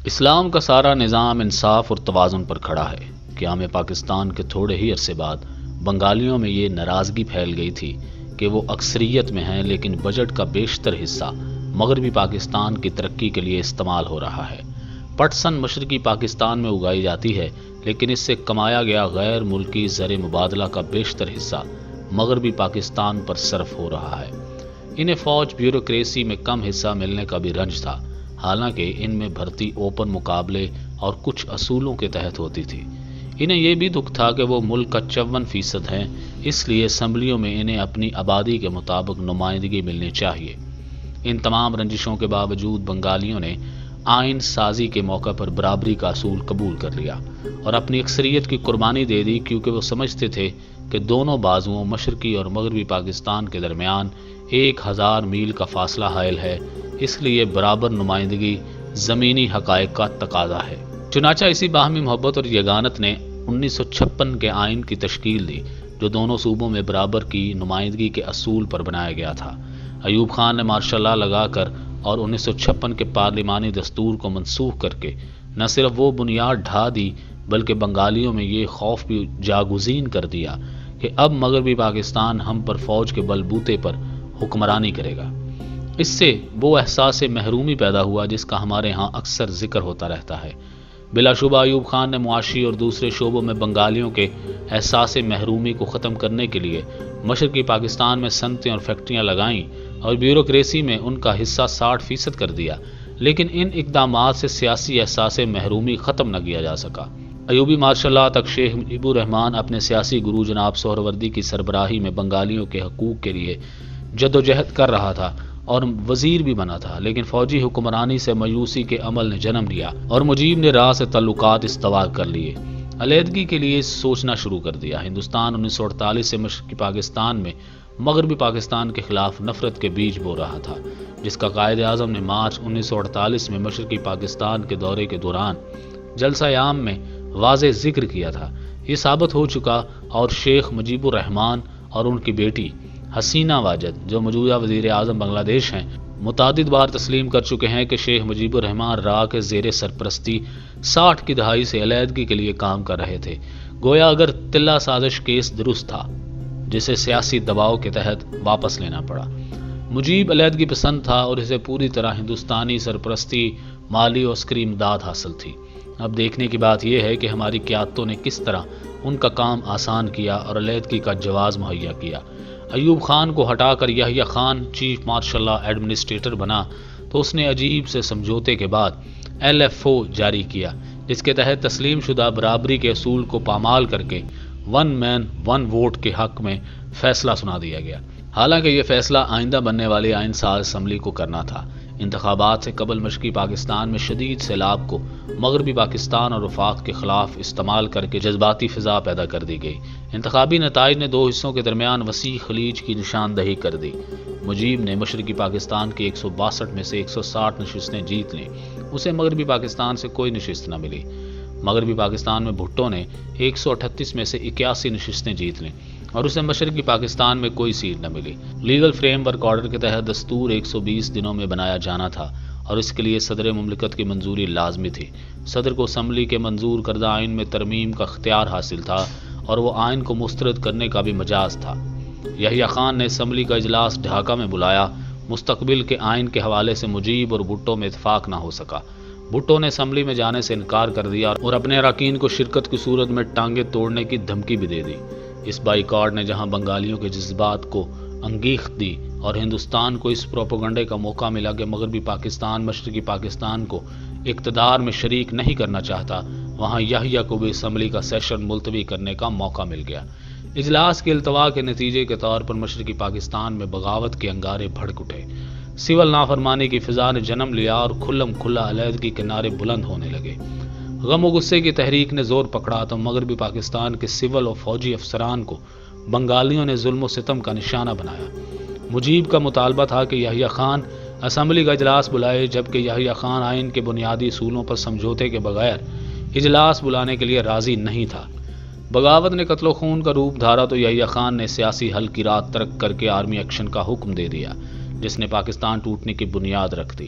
اسلام کا سارا نظام انصاف اور توازن پر کھڑا ہے۔ قیام پاکستان کے تھوڑے ہی عرصے بعد بنگالیوں میں یہ ناراضگی پھیل گئی تھی کہ وہ اکثریت میں ہیں، لیکن بجٹ کا بیشتر حصہ مغربی پاکستان کی ترقی کے لیے استعمال ہو رہا ہے۔ پٹسن مشرقی پاکستان میں اگائی جاتی ہے، لیکن اس سے کمایا گیا غیر ملکی زر مبادلہ کا بیشتر حصہ مغربی پاکستان پر صرف ہو رہا ہے۔ انہیں فوج بیوروکریسی میں کم حصہ ملنے کا بھی رنج تھا، حالانکہ ان میں بھرتی اوپن مقابلے اور کچھ اصولوں کے تحت ہوتی تھی۔ انہیں یہ بھی دکھ تھا کہ وہ ملک کا 54% ہیں، اس لیے اسمبلیوں میں انہیں اپنی آبادی کے مطابق نمائندگی ملنی چاہیے۔ ان تمام رنجشوں کے باوجود بنگالیوں نے آئین سازی کے موقع پر برابری کا اصول قبول کر لیا اور اپنی اکثریت کی قربانی دے دی، کیونکہ وہ سمجھتے تھے کہ دونوں بازوؤں مشرقی اور مغربی پاکستان کے درمیان 1000 میل کا فاصلہ حائل ہے، اس لیے برابر نمائندگی زمینی حقائق کا تقاضا ہے۔ چنانچہ اسی باہمی محبت اور یگانت نے 1956 کے آئین کی تشکیل دی، جو دونوں صوبوں میں برابر کی نمائندگی کے اصول پر بنایا گیا تھا۔ ایوب خان نے مارشل لا لگا کر اور 1956 کے پارلیمانی دستور کو منسوخ کر کے نہ صرف وہ بنیاد ڈھا دی، بلکہ بنگالیوں میں یہ خوف بھی جاگزین کر دیا کہ اب مغربی پاکستان ہم پر فوج کے بل بوتے پر حکمرانی کرے گا۔ اس سے وہ احساس محرومی پیدا ہوا جس کا ہمارے ہاں اکثر ذکر ہوتا رہتا ہے۔ بلا شبہ ایوب خان نے معاشی اور دوسرے شعبوں میں بنگالیوں کے احساس محرومی کو ختم کرنے کے لیے مشرقی پاکستان میں صنعتیں اور فیکٹریاں لگائیں اور بیوروکریسی میں ان کا حصہ 60% کر دیا، لیکن ان اقدامات سے سیاسی احساس محرومی ختم نہ کیا جا سکا۔ ایوبی مارشل لا تک شیخ مجیب الرحمان اپنے سیاسی گرو جناب سہروردی کی سربراہی میں بنگالیوں کے حقوق کے لیے جدوجہد کر رہا تھا اور وزیر بھی بنا تھا، لیکن فوجی حکمرانی سے مایوسی کے عمل نے جنم لیا اور مجیب نے راہ سے تعلقات استوار کر لیے، علیحدگی کے لیے سوچنا شروع کر دیا۔ ہندوستان 1948 سے مشرقی پاکستان میں مغربی پاکستان کے خلاف نفرت کے بیج بو رہا تھا، جس کا قائد اعظم نے مارچ 1948 میں مشرقی پاکستان کے دورے کے دوران جلسہ عام میں واضح ذکر کیا تھا۔ یہ ثابت ہو چکا اور شیخ مجیب الرحمان اور ان کی بیٹی حسینہ واجد، جو موجودہ وزیر اعظم بنگلہ دیش ہیں، متعدد بار تسلیم کر چکے ہیں کہ شیخ مجیب الرحمان راہ کے زیر سرپرستی 60 کی دہائی سے علیحدگی کے لیے کام کر رہے تھے۔ گویا اگر تلہ سازش کیس درست تھا، جسے سیاسی دباؤ کے تحت واپس لینا پڑا۔ مجیب علیحدگی پسند تھا اور اسے پوری طرح ہندوستانی سرپرستی، مالی اور عسکری امداد حاصل تھی۔ اب دیکھنے کی بات یہ ہے کہ ہماری قیادتوں نے کس طرح ان کا کام آسان کیا اور علیحدگی کا جواز مہیا کیا۔ ایوب خان کو ہٹا کر Yahya Khan chief martial law administrator بنا تو اس نے عجیب سے سمجھوتے کے بعد LFO جاری کیا، جس کے تحت تسلیم شدہ برابری کے اصول کو پامال کر کے 1 مین 1 ووٹ کے حق میں فیصلہ سنا دیا گیا۔ حالانکہ یہ فیصلہ آئندہ بننے والی آئین ساز اسمبلی کو کرنا تھا۔ انتخابات سے قبل مشرقی پاکستان میں شدید سیلاب کو مغربی پاکستان اور وفاق کے خلاف استعمال کر کے جذباتی فضا پیدا کر دی گئی۔ انتخابی نتائج نے دو حصوں کے درمیان وسیع خلیج کی نشاندہی کر دی۔ مجیب نے مشرقی پاکستان کی 162 میں سے 160 نشستیں جیت لیں، اسے مغربی پاکستان سے کوئی نشست نہ ملی۔ مغربی پاکستان میں بھٹو نے 138 میں سے 81 نشستیں جیت لیں اور اسے مشرقی پاکستان میں کوئی سیٹ نہ ملی۔ لیگل فریم ورک آرڈر کے تحت دستور 120 دنوں میں بنایا جانا تھا اور اس کے لیے صدر مملکت کی منظوری لازمی تھی۔ صدر کو اسمبلی کے منظور کردہ آئین میں ترمیم کا اختیار حاصل تھا اور وہ آئین کو مسترد کرنے کا بھی مجاز تھا۔ یحییٰ خان نے اسمبلی کا اجلاس ڈھاکہ میں بلایا۔ مستقبل کے آئین کے حوالے سے مجیب اور بھٹو میں اتفاق نہ ہو سکا۔ بھٹو نے اسمبلی میں جانے سے انکار کر دیا اور اپنے اراکین کو شرکت کی صورت میں ٹانگیں توڑنے کی دھمکی بھی دے دی۔ اس بائیکاٹ نے جہاں بنگالیوں کے جذبات کو انگیخت دی اور ہندوستان کو اس پروپیگنڈے کا موقع ملا کہ مغربی پاکستان مشرقی پاکستان کو اقتدار میں شریک نہیں کرنا چاہتا، وہاں یحییٰ کو بھی اسمبلی کا سیشن ملتوی کرنے کا موقع مل گیا۔ اجلاس کے التوا کے نتیجے کے طور پر مشرقی پاکستان میں بغاوت کے انگارے بھڑک اٹھے۔ سول نافرمانی کی فضا نے جنم لیا اور کھلم کھلا علیحدگی کے نعرے بلند ہونے لگے۔ غم و غصے کی تحریک نے زور پکڑا تو مغربی پاکستان کے سول اور فوجی افسران کو بنگالیوں نے ظلم و ستم کا نشانہ بنایا۔ مجیب کا مطالبہ تھا کہ یحییٰ خان اسمبلی کا اجلاس بلائے، جبکہ یحییٰ خان آئین کے بنیادی اصولوں پر سمجھوتے کے بغیر اجلاس بلانے کے لیے راضی نہیں تھا۔ بغاوت نے قتل و خون کا روپ دھارا تو یحییٰ خان نے سیاسی حل کی رات ترک کر کے آرمی ایکشن کا حکم دے دیا، جس نے پاکستان ٹوٹنے کی بنیاد رکھ دی۔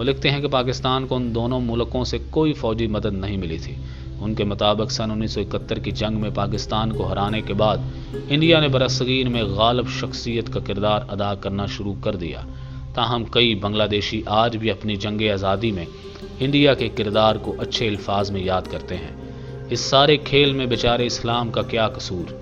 وہ لکھتے ہیں کہ پاکستان کو ان دونوں ملکوں سے کوئی فوجی مدد نہیں ملی تھی۔ ان کے مطابق سن 1971 کی جنگ میں پاکستان کو ہرانے کے بعد انڈیا نے برصغیر میں غالب شخصیت کا کردار ادا کرنا شروع کر دیا۔ تاہم کئی بنگلہ دیشی آج بھی اپنی جنگ آزادی میں انڈیا کے کردار کو اچھے الفاظ میں یاد کرتے ہیں۔ اس سارے کھیل میں بیچارے اسلام کا کیا قصور؟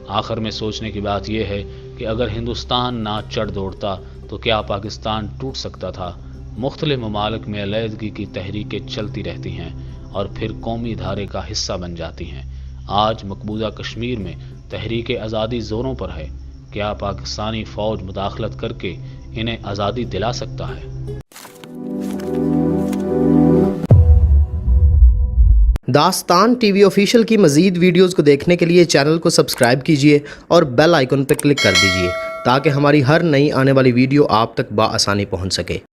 آخر میں سوچنے کی بات یہ ہے کہ اگر ہندوستان نہ چڑھ دوڑتا تو کیا پاکستان ٹوٹ سکتا تھا؟ مختلف ممالک میں علیحدگی کی تحریکیں چلتی رہتی ہیں اور پھر قومی دھارے کا حصہ بن جاتی ہیں۔ آج مقبوضہ کشمیر میں تحریک آزادی زوروں پر ہے۔ کیا پاکستانی فوج مداخلت کر کے انہیں آزادی دلا سکتا ہے؟ داستان ٹی وی آفیشیل کی مزید ویڈیوز کو دیکھنے کے لیے چینل کو سبسکرائب کیجیے اور بیل آئیکن پر کلک کر دیجیے تاکہ ہماری ہر نئی آنے والی ویڈیو آپ تک بآسانی پہنچ سکے۔